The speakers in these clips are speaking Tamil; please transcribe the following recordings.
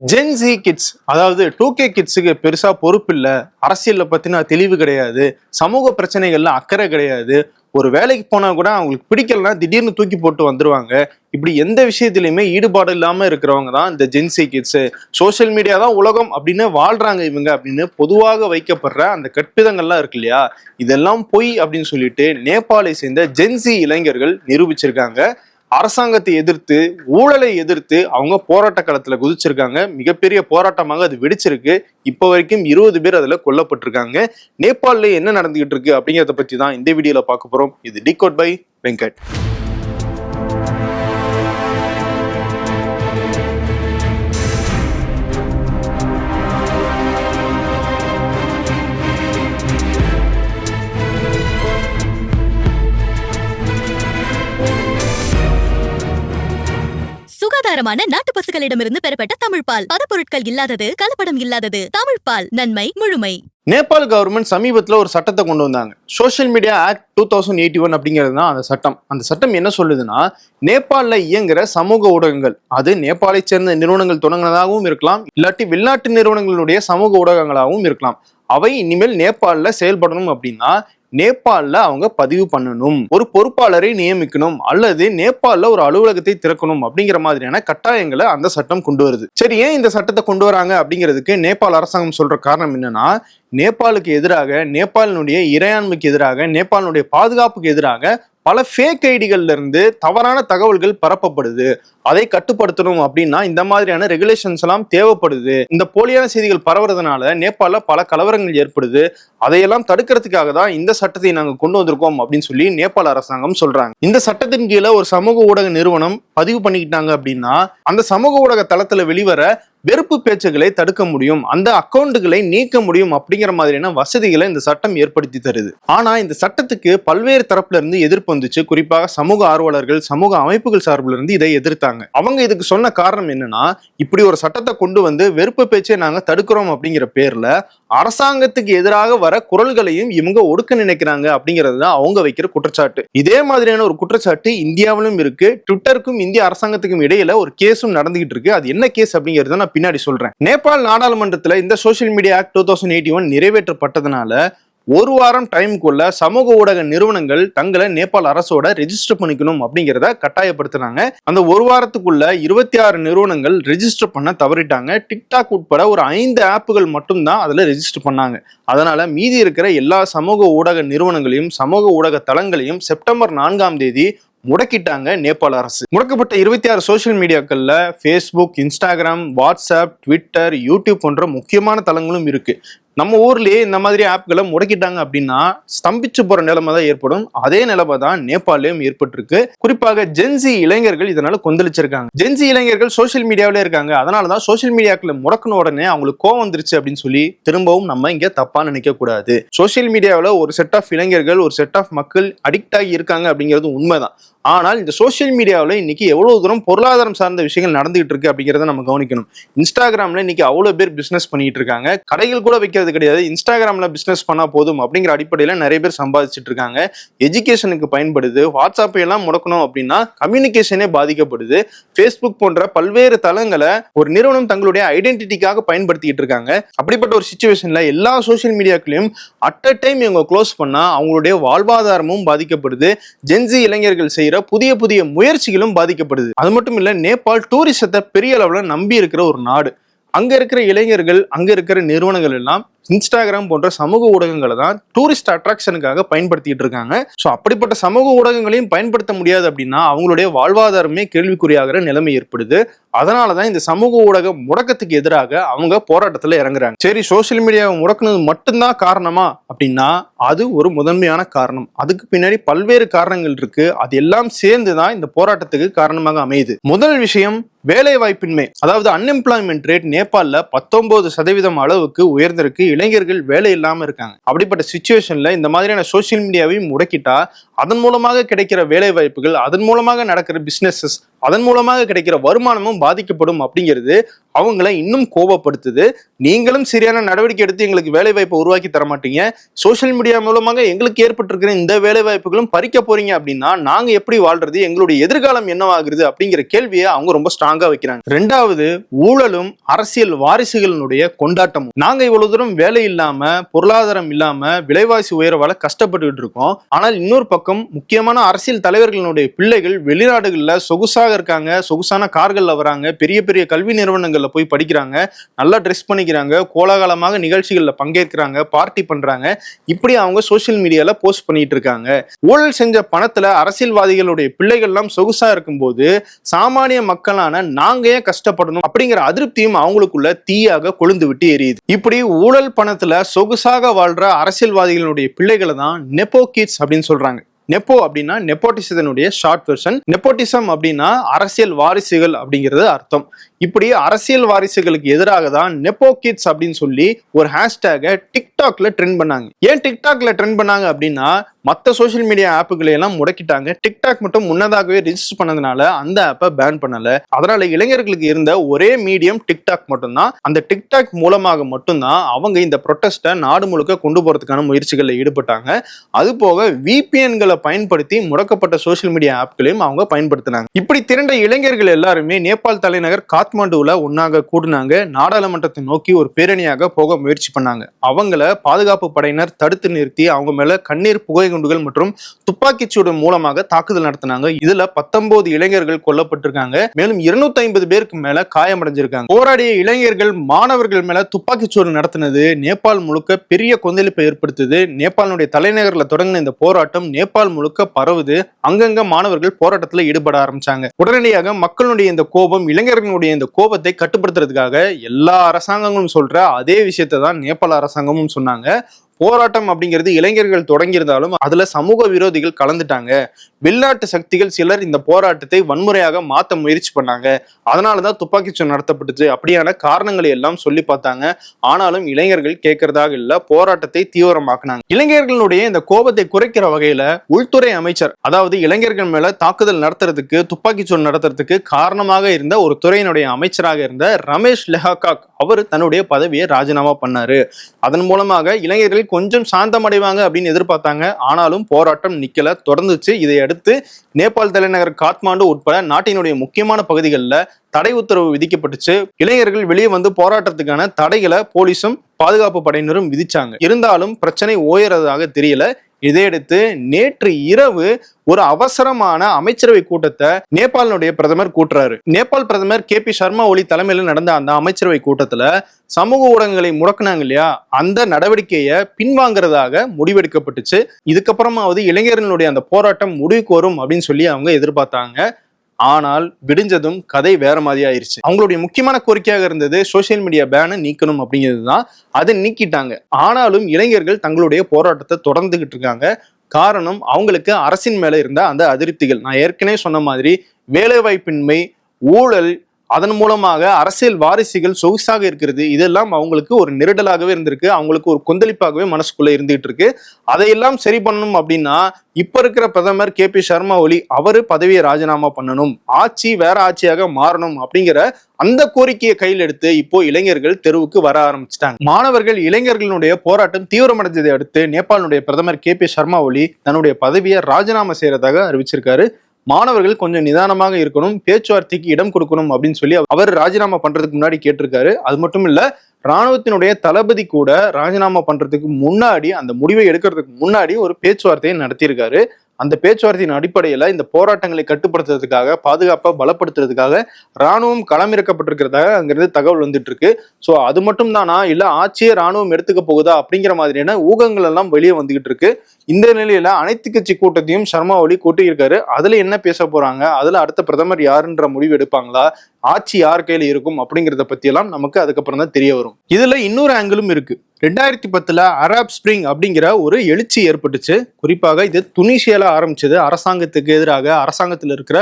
ஜென்சி கிட்ஸ் அதாவது 2K கிட்ஸுக்கு பெருசா பொறுப்பு இல்ல, அரசியல்ல பத்தின தெளிவு கிடையாது, சமூக பிரச்சனைகள்ல அக்கறை கிடையாது, ஒரு வேலைக்கு போனா கூட அவங்களுக்கு பிடிக்கலன்னா திடீர்னு தூக்கி போட்டு வந்துருவாங்க. இப்படி எந்த விஷயத்திலயுமே ஈடுபாடு இல்லாம இருக்கிறவங்க தான் இந்த ஜென்சி கிட்ஸ். சோசியல் மீடியா தான் உலகம் அப்படின்னு வாழ்றாங்க இவங்க அப்படின்னு பொதுவாக வைக்கப்படுற அந்த கற்பிதங்கள்லாம் இருக்கு இல்லையா, இதெல்லாம் பொய் அப்படின்னு சொல்லிட்டு நேபாளை சேர்ந்த ஜென்சி இளைஞர்கள் நிரூபிச்சிருக்காங்க. அரசாங்கத்தை எதிர்த்து, ஊழலை எதிர்த்து அவங்க போராட்ட களத்துல குதிச்சிருக்காங்க. மிகப்பெரிய போராட்டமாக அது வெடிச்சிருக்கு. இப்ப வரைக்கும் 20 பேர் அதுல கொல்லப்பட்டிருக்காங்க. நேபாளில என்ன நடந்துகிட்டு இருக்கு அப்படிங்கிறத பத்தி தான் இந்த வீடியோல பார்க்க போறோம். இது டிகோட் பை வெங்கட். சுகாதாரமான நாட்டு பசுகளிடமிருந்து பெறப்பட்ட தமிழ் பால், பதப்பொருட்கள் இல்லாதது, கலப்படம் இல்லாதது. தமிழ் பால், நன்மை முழுமை. நேபாள் கவர்மெண்ட் சமீபத்துல ஒரு சட்டத்தை கொண்டு வந்தாங்க. சோசியல் மீடியா ஆக்ட் 2081 அப்படிங்கிறது தான் அந்த சட்டம். அந்த சட்டம் என்ன சொல்லுதுன்னா, நேபாளில் இயங்குற சமூக ஊடகங்கள், அது நேபாளை சேர்ந்த நிறுவனங்கள் தொடங்கினதாகவும் இருக்கலாம், இல்லாட்டி வெளிநாட்டு நிறுவனங்களுடைய சமூக ஊடகங்களாகவும் இருக்கலாம். அவை இனிமேல் நேபாளில் செயல்படணும் அப்படின்னா நேபாளில் அவங்க பதிவு பண்ணணும், ஒரு பொறுப்பாளரை நியமிக்கணும், அல்லது நேபாளில் ஒரு அலுவலகத்தை திறக்கணும் அப்படிங்கிற மாதிரியான கட்டாயங்களை அந்த சட்டம் கொண்டு வருது. சரி, ஏன் இந்த சட்டத்தை கொண்டு வராங்க அப்படிங்கிறதுக்கு நேபாள் அரசாங்கம் சொல்ற காரணம் என்னன்னா, நேபாளுக்கு எதிராக, நேபாளினுடைய இறையாண்மைக்கு எதிராக, நேபாளினுடைய பாதுகாப்புக்கு எதிராக பல ஃபேக் ஐடிகள்ல இருந்து தவறான தகவல்கள் பரப்பப்படுது. அதை கட்டுப்படுத்தணும் அப்படின்னா இந்த மாதிரியான ரெகுலேஷன்ஸ் எல்லாம் தேவைப்படுது. இந்த போலியான செய்திகள் பரவுறதுனால நேபாளில் பல கலவரங்கள் ஏற்படுது. அதையெல்லாம் தடுக்கிறதுக்காக தான் இந்த சட்டத்தை நாங்க கொண்டு வந்திருக்கோம் அப்படின்னு சொல்லி நேபாள அரசாங்கம் சொல்றாங்க. இந்த சட்டத்தின் கீழே ஒரு சமூக ஊடக நிறுவனம் பதிவு பண்ணிக்கிட்டாங்க அப்படின்னா அந்த சமூக ஊடக தளத்துல வெளிவர வெறுப்பு பேச்சுகளை தடுக்க முடியும், அந்த அக்கௌண்ட்டுகளை நீக்க முடியும் அப்படிங்கிற மாதிரியான வசதிகளை இந்த சட்டம் ஏற்படுத்தி தருது. ஆனா இந்த சட்டத்துக்கு பல்வேறு தரப்புல இருந்து எதிர்ப்பு வந்துச்சு. குறிப்பாக சமூக ஆர்வலர்கள், சமூக அமைப்புகள் சார்பில் இருந்து இதை எதிர்த்தாங்க. அவங்க இதுக்கு சொன்ன காரணம் என்னன்னா, இப்படி ஒரு சட்டத்தை கொண்டு வந்து வெறுப்பு பேச்சை நாங்க தடுக்கிறோம் அப்படிங்கிற பேர்ல அரசாங்கத்துக்கு எதிராக வர குரல்களையும் இவங்க ஒடுக்க நினைக்கிறாங்க அப்படிங்கிறது தான் அவங்க வைக்கிற குற்றச்சாட்டு. இதே மாதிரியான ஒரு குற்றச்சாட்டு இந்தியாவிலும் இருக்கு. ட்விட்டருக்கும் இந்திய அரசாங்கத்துக்கும் இடையில ஒரு கேஸும் நடந்துகிட்டு இருக்கு. அது என்ன கேஸ் அப்படிங்கறத நான் பின்னாடி சொல்றேன். நேபாள் நாடாளுமன்றத்துல இந்த சோசியல் மீடியா ஆக்ட் 2081 நிறைவேற்றப்பட்டதுனால ஒரு வாரம் டைமுக்குள்ள சமூக ஊடக நிறுவனங்கள் தங்களை நேபாள் அரசோட ரெஜிஸ்டர் பண்ணிக்கணும் அப்படிங்கிறத கட்டாயப்படுத்தினாங்க. அந்த ஒரு வாரத்துக்குள்ள 26 நிறுவனங்கள் ரெஜிஸ்டர் பண்ண தவறிட்டாங்க. டிக்டாக் உட்பட ஒரு 5 ஆப்புகள் மட்டும்தான் அதுல ரெஜிஸ்டர் பண்ணாங்க. அதனால மீதி இருக்கிற எல்லா சமூக ஊடக நிறுவனங்களையும் சமூக ஊடக தளங்களையும் செப்டம்பர் 4ஆம் தேதி முடக்கிட்டாங்க நேபாள அரசு. முடக்கப்பட்ட 26 சோசியல் மீடியாக்கள்ல Facebook, Instagram, WhatsApp, Twitter, YouTube போன்ற முக்கியமான தளங்களும் இருக்கு. நம்ம ஊர்லயே இந்த மாதிரி ஆப்களை முடக்கிட்டாங்க அப்படின்னா ஸ்தம்பிச்சு போற நிலைமை தான் ஏற்படும். அதே நிலைமை தான் நேபாளிலும் ஏற்பட்டிருக்கு. குறிப்பாக ஜென்சி இளைஞர்கள் இதனால கொந்தளிச்சிருக்காங்க. ஜென்சி இளைஞர்கள் சோசியல் மீடியாவில இருக்காங்க. அதனாலதான் சோசியல் மீடியாக்களை முடக்கின உடனே அவங்களுக்கு கோவம் வந்துருச்சு அப்படின்னு சொல்லி திரும்பவும் நம்ம இங்க தப்பா நினைக்க கூடாது. சோசியல் மீடியாவில் ஒரு செட் ஆஃப் இளைஞர்கள், ஒரு செட் ஆஃப் மக்கள் அடிக்ட் ஆகி இருக்காங்க அப்படிங்கிறது உண்மைதான். ஆனால் இந்த சோசியல் மீடியாவில் இன்னைக்கு எவ்வளவு தூரம் பொருளாதாரம் சார்ந்த விஷயங்கள் நடந்துகிட்டு இருக்கு அப்படிங்கிறத நம்ம கவனிக்கணும். இன்ஸ்டாகிராம்ல இன்னைக்கு அவ்வளவு பேர் பிசினஸ் பண்ணிட்டு இருக்காங்க. கடைகள் கூட வைக்கிறது கிடையாது, இன்ஸ்டாகிராம்ல பிசினஸ் பண்ணா போதும் அப்படிங்கிற அடிப்படையில நிறைய பேர் சம்பாதிச்சுட்டு இருக்காங்க. எஜுகேஷனுக்கு பயன்படுது. வாட்ஸ்அப் எல்லாம் முடக்கணும் அப்படின்னா கம்யூனிகேஷனே பாதிக்கப்படுது. ஃபேஸ்புக் போன்ற பல்வேறு தளங்களை ஒரு நிறுவனம் தங்களுடைய ஐடென்டிட்டிக்காக பயன்படுத்திட்டு இருக்காங்க. அப்படிப்பட்ட ஒரு சிச்சுவேஷன்ல எல்லா சோசியல் மீடியாக்களையும் அட் அ டைம் இவங்க க்ளோஸ் பண்ணா அவங்களுடைய வாழ்வாதாரமும் பாதிக்கப்படுது. ஜென்சி இளைஞர்கள் செய்ய புதிய புதிய முயற்சிகளும் பாதிக்கப்படுது. அது மட்டும் இல்ல, நேபாள் டூரிசத்தை பெரிய அளவுல நம்பி இருக்கிற ஒரு நாடு. அங்க இருக்கிற இளைஞர்கள், அங்க இருக்கிற நிறுவனங்கள் எல்லாம் இன்ஸ்டாகிராம் போன்ற சமூக ஊடகங்களை தான் டூரிஸ்ட் அட்ராக்ஷனுக்காக பயன்படுத்திட்டு இருக்காங்க. ஸோ அப்படிப்பட்ட சமூக ஊடகங்களையும் பயன்படுத்த முடியாது அப்படின்னா அவங்களுடைய வாழ்வாதாரமே கேள்விக்குறியாகிற நிலைமை ஏற்படுது. அதனாலதான் இந்த சமூக ஊடக முடக்கத்துக்கு எதிராக அவங்க போராட்டத்துல இறங்குறாங்க. சரி, சோசியல் மீடியாவை முடக்குனது மட்டும்தான் காரணமா அப்படின்னா அது ஒரு முதன்மையான காரணம். அதுக்கு பின்னாடி பல்வேறு காரணங்கள் இருக்கு. அது எல்லாம் சேர்ந்துதான் இந்த போராட்டத்துக்கு காரணமாக அமையுது. முதல் விஷயம் வேலை வாய்ப்பின்மை, அதாவது அன்எம்ப்ளாய்மெண்ட் ரேட் நேபாளில் 19% அளவுக்கு உயர்ந்திருக்கு. இளைஞர்கள் வேலை இல்லாம இருக்காங்க. அப்படிப்பட்ட சிச்சுவேஷன்ல இந்த மாதிரியான சோசியல் மீடியாவையும் முடக்கிட்டா அதன் மூலமாக கிடைக்கிற வேலை வாய்ப்புகள், அதன் மூலமாக நடக்கிற பிசினஸஸ், அதன் மூலமாக கிடைக்கிற வருமானமும் பாதிக்கப்படும் அப்படிங்கிறது அவங்கள இன்னும் கோபப்படுத்துது. நீங்களும் சரியான நடவடிக்கை எடுத்து எங்களுக்கு வேலை வாய்ப்பை உருவாக்கி தர மாட்டீங்க, சோசியல் மீடியா மூலமாக எங்களுக்கு ஏற்பட்டிருக்கிற இந்த வேலை வாய்ப்புகளும் பறிக்க போறீங்க அப்படின்னா நாங்க எப்படி வாழ்றது, எங்களுடைய எதிர்காலம் என்னவாகிறது அப்படிங்கிற கேள்வியை அவங்க ரொம்ப ஸ்ட்ராங்கா வைக்கிறாங்க. ரெண்டாவது, ஊழலும் அரசியல் வாரிசுகளினுடைய கொண்டாட்டமும். நாங்க இவ்வளவு தூரம் வேலை இல்லாம, பொருளாதாரம் இல்லாம, விலைவாசி உயர்வால கஷ்டப்பட்டுக்கிட்டு இருக்கோம். ஆனால் இன்னொரு பக்கம் முக்கியமான அரசியல் தலைவர்களுடைய பிள்ளைகள் வெளிநாடுகள்ல சொகுசாக இருக்காங்க, சொகுசான கார்கள்ல வராங்க, பெரிய பெரிய கல்வி நிறுவனங்கள்ல போய் படிக்கிறாங்க, நல்லா ட்ரெஸ் பண்ணிக்கிறாங்க, கோலாகலமாக நிகழ்ச்சிகள்ல பங்கேற்கிறாங்க, பார்ட்டி பண்றாங்க. இப்படி அவங்க சோசியல் மீடியால போஸ்ட் பண்ணிட்டு இருக்காங்க. ஊழல் செஞ்ச பணத்துல அரசியல்வாதிகளுடைய பிள்ளைகள் எல்லாம் சொகுசா இருக்கும்போது சாமானிய மக்களான நாங்க ஏன் கஷ்டப்படணும் அப்படிங்கிற அதிருப்தியும் அவங்களுக்குள்ள தீயாக கொழுந்து விட்டு எரியுது. இப்படி ஊழல் பணத்துல சொகுசாக வாழ்ற அரசியல்வாதிகளுடைய பிள்ளைகளை தான் நெப்போ கிட்ஸ் அப்படின்னு சொல்றாங்க. நெப்போ அப்படின்னா நெப்போட்டிசத்தினுடைய ஷார்ட் வெர்ஷன். நெப்போட்டிசம் அப்படின்னா அரசியல் வாரிசுகள் அப்படிங்கிறது அர்த்தம். இப்படி அரசியல் வாரிசுகளுக்கு எதிராக தான் நெப்போ கிட்ஸ் அப்படின்னு சொல்லி ஒரு ஹேஷ்டேகை டிக்டாக்ல ட்ரெண்ட் பண்ணாங்க. ஏன் டிக்டாக்ல ட்ரெண்ட் பண்ணாங்க அப்படின்னா மற்ற சோசியல் மீடியா ஆப்புகளை எல்லாம் முடக்கிட்டாங்க. டிக்டாக் மட்டும் முன்னதாகவே ரிஜிஸ்டர் பண்ணதுனால அந்த ஆப்பை பேன் பண்ணல. அதனால இளைஞர்களுக்கு இருந்த ஒரே மீடியம் டிக்டாக் மட்டும்தான். அந்த டிக்டாக் மூலமாக மட்டும்தான் அவங்க இந்த ப்ரொட்டஸ்ட்டை நாடு முழுக்க கொண்டு போறதுக்கான முயற்சிகளில் ஈடுபட்டாங்க. அது போக விபிஎன்களை பயன்படுத்தி முடக்கப்பட்ட சோசியல் மீடியா ஆப்களையும் அவங்க பயன்படுத்தினாங்க. இப்படி திரண்ட இளைஞர்கள் எல்லாருமே நேபாள் தலைநகர் காத்மாண்டுல ஒன்னாக கூடினாங்க. நாடாளுமன்றத்தை நோக்கி ஒரு பேரணியாக போக முயற்சி பண்ணாங்க. அவங்கள பாதுகாப்பு படையினர் தடுத்து நிறுத்தி அவங்க மேல கண்ணீர், புகை குண்டுகள் மற்றும் துப்பாக்கிச்சூடு மூலமாக தாக்குதல் நடத்தினாங்க. இதுல 19 இளைஞர்கள் கொல்லப்பட்டிருக்காங்க. மேலும் 250 பேருக்கு மேல காயமடைஞ்சிருக்காங்க. போராடிய இளைஞர்கள் மாணவர்கள் மேல துப்பாக்கிச்சூடு நடத்தினது நேபாள் முழுக்க பெரிய கொந்தளிப்பை ஏற்படுத்துது. நேபாளுடைய தலைநகர்ல தொடங்கின இந்த போராட்டம் நேபாள் முழுக்க பரவுது. அங்கங்க மாணவர்கள் போராட்டத்துல ஈடுபட ஆரம்பிச்சாங்க. உடனடியாக மக்களுடைய இந்த கோபம், இளைஞர்களுடைய இந்த கோபத்தை கட்டுப்படுத்துறதுக்காக எல்லா அரசாங்கங்களும் சொல்ற அதே விஷயத்தை தான் நேபாள அரசாங்கமும் சொன்னாங்க. போராட்டம் அப்படிங்கிறது இளைஞர்கள் தொடங்கியிருந்தாலும் அதுல சமூக விரோதிகள் கலந்துட்டாங்க. வெளிநாட்டு சக்திகள் சிலர் இந்த போராட்டத்தை வன்முறையாக மாற்ற முயற்சி பண்ணாங்க. அதனாலதான் துப்பாக்கிச்சூடு நடத்தப்பட்டுச்சு. அப்படியான காரணங்களை எல்லாம் சொல்லி பார்த்தாங்க. ஆனாலும் இளைஞர்கள் கேட்கறதாக இல்ல, போராட்டத்தை தீவிரமாக்குனாங்க. இளைஞர்களுடைய இந்த கோபத்தை குறைக்கிற வகையில உள்துறை அமைச்சர், அதாவது இளைஞர்கள் மேல தாக்குதல் நடத்துறதுக்கு, துப்பாக்கிச்சூடு நடத்துறதுக்கு காரணமாக இருந்த ஒரு துறையினுடைய அமைச்சராக இருந்த ரமேஷ் லெஹாகாக் அவர் தன்னுடைய பதவியை ராஜினாமா பண்ணாரு. அதன் மூலமாக இளைஞர்கள் கொஞ்சம் சாந்தமடைவாங்க அப்படின்னு எதிர்பார்த்தாங்க. ஆனாலும் போராட்டம் நிக்கல, தொடர்ந்துச்சு. இதை அடுத்து நேபாள் தலைநகர் காத்மாண்டு உட்பட நாட்டினுடைய முக்கியமான பகுதிகளில் தடை உத்தரவு விதிக்கப்பட்டுச்சு. இளைஞர்கள் வெளியே வந்து போராட்டத்துக்கான தடைகளை போலீஸும் பாதுகாப்பு படையினரும் விதிச்சாங்க. இருந்தாலும் பிரச்சனை ஓயறதாக தெரியல. இதையடுத்து நேற்று இரவு ஒரு அவசரமான அமைச்சரவை கூட்டத்தை நேபாளினுடைய பிரதமர் கூட்டுறாரு. நேபாள் பிரதமர் KP சர்மா ஒலி தலைமையில் நடந்த அந்த அமைச்சரவை கூட்டத்துல சமூக ஊடகங்களை முடக்கினாங்க இல்லையா, அந்த நடவடிக்கையை பின்வாங்கிறதாக முடிவெடுக்கப்பட்டுச்சு. இதுக்கப்புறமாவது இளைஞர்களுடைய அந்த போராட்டம் முடிவுக்கு வரும் அப்படின்னு சொல்லி அவங்க எதிர்பார்த்தாங்க. ஆனால் விடிஞ்சதும் கதை வேற மாதிரி ஆயிருச்சு. அவங்களுடைய முக்கியமான கோரிக்கையாக இருந்தது சோசியல் மீடியா பேனை நீக்கணும் அப்படிங்கிறது தான். அதை நீக்கிட்டாங்க. ஆனாலும் இளைஞர்கள் தங்களுடைய போராட்டத்தை தொடர்ந்துகிட்டு இருக்காங்க. காரணம் அவங்களுக்கு அரசின் மேல இருந்த அந்த அதிருப்திகள். நான் ஏற்கனவே சொன்ன மாதிரி வேலைவாய்ப்பின்மை, ஊழல், அதன் மூலமாக அரசியல் வாரிசுகள் சொகுசாக இருக்கிறது, இதெல்லாம் அவங்களுக்கு ஒரு நெருடலாகவே இருந்திருக்கு. அவங்களுக்கு ஒரு கொந்தளிப்பாகவே மனசுக்குள்ள இருந்துகிட்டு இருக்கு. அதையெல்லாம் சரி பண்ணணும் அப்படின்னா இப்ப இருக்கிற பிரதமர் KP சர்மா ஒலி அவரு பதவியை ராஜினாமா பண்ணணும், ஆட்சி வேற ஆட்சியாக மாறணும் அப்படிங்கிற அந்த கோரிக்கையை கையில் எடுத்து இப்போ இளைஞர்கள் தெருவுக்கு வர ஆரம்பிச்சிட்டாங்க. மாணவர்கள் இளைஞர்களுடைய போராட்டம் தீவிரமடைந்ததை அடுத்து நேபாளுடைய பிரதமர் KP சர்மா ஒலி தன்னுடைய பதவியை ராஜினாமா செய்யறதாக அறிவிச்சிருக்காரு. மாணவர்கள் கொஞ்சம் நிதானமாக இருக்கணும், பேச்சுவார்த்தைக்கு இடம் கொடுக்கணும் அப்படின்னு சொல்லி அவர் ராஜினாமா பண்றதுக்கு முன்னாடி கேட்டிருக்காரு. அது மட்டும் இல்ல, ராணுவத்தினுடைய தளபதி கூட ராஜினாமா பண்றதுக்கு முன்னாடி, அந்த முடிவை எடுக்கிறதுக்கு முன்னாடி ஒரு பேச்சுவார்த்தையை நடத்தியிருக்காரு. அந்த பேச்சுவார்த்தையின் அடிப்படையில இந்த போராட்டங்களை கட்டுப்படுத்துறதுக்காக, பாதுகாப்பை பலப்படுத்துறதுக்காக ராணுவம் களமிறக்கப்பட்டிருக்கிறதாக அங்கிருந்து தகவல் வந்துட்டு இருக்கு. ஸோ அது மட்டும் தானா, இல்ல ஆட்சியே ராணுவம் எடுத்துக்க போகுதா அப்படிங்கிற மாதிரியான ஊகங்கள் எல்லாம் வெளியே வந்துகிட்டு இருக்கு. இந்த நிலையில அனைத்து கட்சி கூட்டத்தையும் சர்மா ஒலி கூட்டியிருக்காரு. அதுல என்ன பேச போறாங்க, அதுல அடுத்த பிரதமர் யாருன்ற முடிவு எடுப்பாங்களா, ஆட்சி யார் கையில இருக்கும் அப்படிங்கிறத பத்தி எல்லாம் நமக்கு அதுக்கப்புறம் தான் தெரிய வரும். இதுல இன்னொரு ஆங்கிளும் இருக்கு. 2010 அரப் ஸ்பிரிங் அப்படிங்கிற ஒரு எழுச்சி ஏற்பட்டுச்சு. குறிப்பாக இது துனிசியால ஆரம்பிச்சது. அரசாங்கத்துக்கு எதிராக, அரசாங்கத்தில் இருக்கிற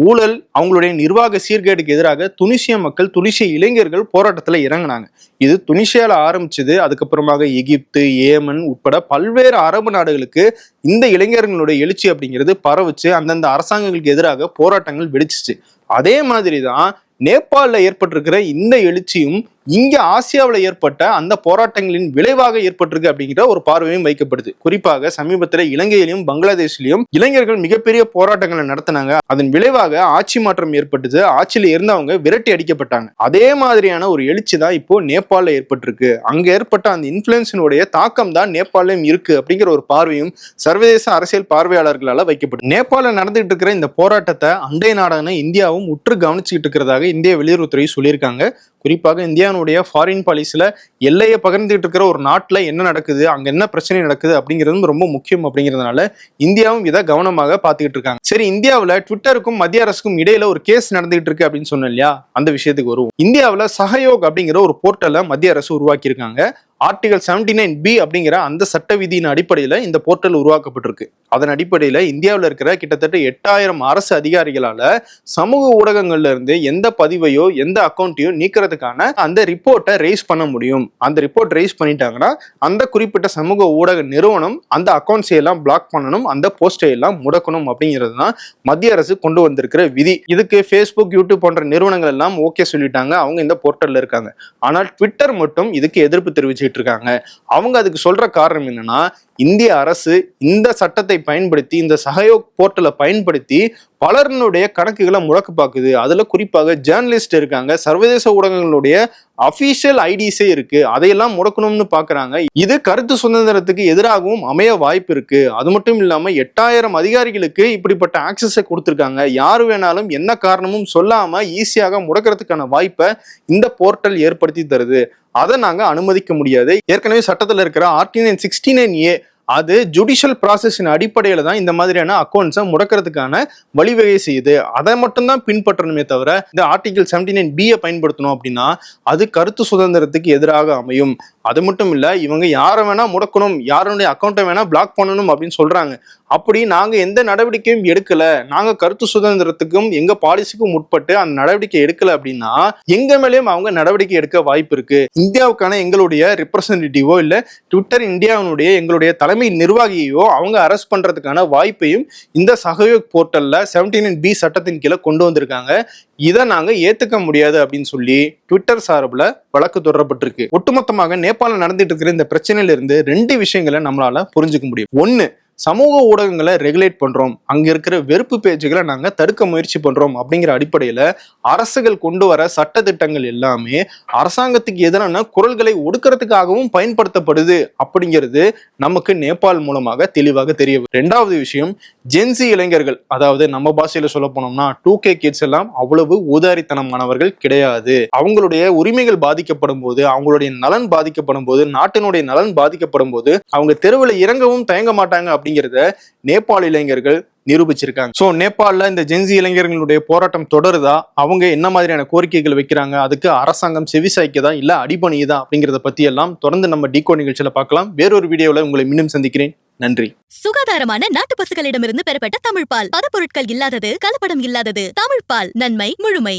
ஊழல், அவங்களுடைய நிர்வாக சீர்கேடுக்கு எதிராக துனிசிய மக்கள், துனிசிய இளைஞர்கள் போராட்டத்துல இறங்கினாங்க. இது துனிசியால ஆரம்பிச்சது. அதுக்கப்புறமாக எகிப்து, ஏமன் உட்பட பல்வேறு அரபு நாடுகளுக்கு இந்த இளைஞர்களுடைய எழுச்சி அப்படிங்கிறது பரவுச்சு. அந்தந்த அரசாங்கங்களுக்கு எதிராக போராட்டங்கள் வெடிச்சிச்சு. அதே மாதிரிதான் நேபாளில் ஏற்பட்டிருக்கிற இந்த எழுச்சியும் இங்க ஆசியாவில் ஏற்பட்ட அந்த போராட்டங்களின் விளைவாக ஏற்பட்டிருக்கு அப்படிங்கிற ஒரு பார்வையும் வைக்கப்படுது. குறிப்பாக சமீபத்தில் இலங்கையிலும் பங்களாதேஷ்லயும் இளைஞர்கள் மிகப்பெரிய போராட்டங்களை நடத்தினாங்க. அதன் விளைவாக ஆட்சி மாற்றம் ஏற்பட்டது. ஆட்சியில இருந்தவங்க விரட்டி அடிக்கப்பட்டாங்க. அதே மாதிரியான ஒரு எழுச்சி தான் இப்போ நேபாளில் ஏற்பட்டிருக்கு. அங்க ஏற்பட்ட அந்த இன்ஃபுளுன்ஸினுடைய தாக்கம் தான் நேபாளிலும் இருக்கு அப்படிங்கிற ஒரு பார்வையும் சர்வதேச அரசியல் பார்வையாளர்களால் வைக்கப்படும். நேபாளில் நடந்துகிட்டு இருக்கிற இந்த போராட்டத்தை அண்டை நாடான இந்தியாவும் உற்று கவனிச்சுக்கிட்டு இருக்கிறதாக இந்திய வெளியுறவுத்துறை சொல்லியிருக்காங்க. குறிப்பாக இந்தியாவுடைய ஃபாரின் பாலிசில எல்லையை பகிர்ந்துட்டு இருக்கிற ஒரு நாட்டில் என்ன நடக்குது, அங்க என்ன பிரச்சனை நடக்குது அப்படிங்கிறது ரொம்ப முக்கியம். அப்படிங்கிறதுனால இந்தியாவும் இதை கவனமாக பார்த்துக்கிட்டு இருக்காங்க. சரி, இந்தியாவில் ட்விட்டருக்கும் மத்திய அரசுக்கும் இடையில ஒரு கேஸ் நடந்துகிட்டு இருக்கு அப்படின்னு சொன்னோம் இல்லையா, அந்த விஷயத்துக்கு வருவோம். இந்தியாவில் சஹயோக் அப்படிங்கிற ஒரு போர்ட்டலை மத்திய அரசு உருவாக்கியிருக்காங்க. ஆர்டிகல் 79B அப்படிங்கிற அந்த சட்ட விதியின் அடிப்படையில் இந்த போர்ட்டல் உருவாக்கப்பட்டிருக்கு. அதன் அடிப்படையில் இந்தியாவில் இருக்கிற கிட்டத்தட்ட 8000 அரசு அதிகாரிகளால சமூக ஊடகங்கள்ல இருந்து எந்த பதிவையோ எந்த அக்கௌண்ட்டையோ நீக்கிறதுக்கான அந்த ரிப்போர்ட்டை ரைஸ் பண்ண முடியும். அந்த ரிப்போர்ட் ரைஸ் பண்ணிட்டாங்கன்னா அந்த குறிப்பிட்ட சமூக ஊடக நிறுவனம் அந்த அக்கௌண்ட்ஸை எல்லாம் பிளாக் பண்ணணும், அந்த போஸ்டை எல்லாம் முடக்கணும் அப்படிங்கிறது தான் மத்திய அரசு கொண்டு வந்திருக்கிற விதி. இதுக்கு ஃபேஸ்புக், யூடியூப் போன்ற நிறுவனங்கள் எல்லாம் ஓகே சொல்லிட்டாங்க, அவங்க இந்த போர்ட்டல்ல இருக்காங்க. ஆனால் ட்விட்டர் மட்டும் இதுக்கு எதிர்ப்பு தெரிவிச்சு இருக்காங்க. அவங்க அதுக்கு சொல்ற காரணம் என்னன்னா, இந்திய அரசு இந்த சட்டத்தை பயன்படுத்தி இந்த சஹயோக் போர்ட்டலை பயன்படுத்தி பலருடைய கணக்குகளை முடக்க பார்க்குது. அதுல குறிப்பாக ஜேர்னலிஸ்ட் இருக்காங்க, சர்வதேச ஊடகங்களுடைய அபிஷியல் ஐடிஸே இருக்கு, அதையெல்லாம் முடக்கணும்னு பாக்குறாங்க. இது கருத்து சுதந்திரத்துக்கு எதிராகவும் அமைய வாய்ப்பு இருக்கு. அது மட்டும் இல்லாம 8000 அதிகாரிகளுக்கு இப்படிப்பட்ட ஆக்சஸை கொடுத்திருக்காங்க. யாரு வேணாலும் என்ன காரணமும் சொல்லாம ஈஸியாக முடக்கிறதுக்கான வாய்ப்பை இந்த போர்ட்டல் ஏற்படுத்தி தருது. அதை நாங்க அனுமதிக்க முடியாது. ஏற்கனவே சட்டத்தில் இருக்கிற ஆர்டிகல் 69A அது ஜுடிஷியல் ப்ராசஸின் அடிப்படையில தான் இந்த மாதிரியான அக்கௌண்ட்ஸை முடக்கிறதுக்கான வழிவகை செய்யுது. அதை மட்டும்தான் பின்பற்றணுமே தவிர இந்த ஆர்டிகல் 79B பயன்படுத்தணும் அப்படின்னா அது கருத்து சுதந்திரத்துக்கு எதிராக அமையும். அது மட்டும் இல்ல, இவங்க யாரை வேணா முடக்கணும், யாருடைய அக்கௌண்ட்டை வேணா பிளாக் பண்ணணும் அப்படின்னு சொல்றாங்க. அப்படி நாங்க எந்த நடவடிக்கையும் எடுக்கல, நாங்க கருத்து சுதந்திரத்துக்கும் எங்க பாலிசிக்கும் உட்பட்டு அந்த நடவடிக்கை எடுக்கல அப்படின்னா எங்க மேலேயும் அவங்க நடவடிக்கை எடுக்க வாய்ப்பு இருக்கு. இந்தியாவுக்கான எங்களுடைய ரெப்ரசன்டேட்டிவோ இல்ல ட்விட்டர் இந்தியாவுடைய எங்களுடைய தலைமை நிர்வாகியோ அவங்க அரெஸ்ட் பண்றதுக்கான வாய்ப்பையும் இந்த சஹயோக் போர்ட்டல்ல 79B சட்டத்தின் கீழே கொண்டு வந்திருக்காங்க. இதை நாங்க ஏத்துக்க முடியாது அப்படின்னு சொல்லி ட்விட்டர் சார்பில் வழக்கு தொடரப்பட்டிருக்கு. ஒட்டுமொத்தமாக நேபாளில் நடந்துட்டு இருக்கிற இந்த பிரச்சனையில இருந்து 2 விஷயங்களை நம்மளால புரிஞ்சுக்க முடியும். ஒன்னு, சமூக ஊடகங்களை ரெகுலேட் பண்றோம், அங்க இருக்கிற வெறுப்பு பேச்சுகளை நாங்க தடுக்க முயற்சி பண்றோம் அப்படிங்கிற அடிப்படையில அரசுகள் கொண்டு வர சட்ட திட்டங்கள் எல்லாமே அரசாங்கத்துக்கு எதிரான குரல்களை ஒடுக்கிறதுக்காகவும் பயன்படுத்தப்படுது அப்படிங்கிறது நமக்கு நேபாள் மூலமாக தெளிவாக தெரிய வரும். 2வது விஷயம், ஜென்சி இளைஞர்கள், அதாவது நம்ம பாஷையில சொல்ல போனோம்னா 2K கிட்ஸ் எல்லாம் அவ்வளவு ஊதாரித்தனமானவர்கள் கிடையாது. அவங்களுடைய உரிமைகள் பாதிக்கப்படும் போது, அவங்களுடைய நலன் பாதிக்கப்படும் போது, நாட்டினுடைய நலன் பாதிக்கப்படும் போது அவங்க தெருவில் இறங்கவும் தயங்க மாட்டாங்க அப்படிங்கிறத நேபாள இளைஞர்கள் நிரூபிச்சிருக்காங்க. சோ நேபாளில் இந்த ஜென்சி இளைஞர்களுடைய போராட்டம் தொடருதா, அவங்க என்ன மாதிரியான கோரிக்கைகள் வைக்கிறாங்க, அதுக்கு அரசாங்கம் செவிசாய்க்குதா இல்ல அடிபணியுதா அப்படிங்கிறத பத்தி எல்லாம் தொடர்ந்து நம்ம டிகோட் நிகழ்ச்சியில பார்க்கலாம். வேறொரு வீடியோவில் உங்களை மீண்டும் சந்திக்கிறேன். நன்றி. சுகாதாரமான நாட்டு பசுக்களிடமிருந்து பெறப்பட்ட தமிழ் பால், பதப்பொருட்கள் இல்லாதது, கலப்படம் இல்லாதது. தமிழ் பால், நன்மை முழுமை.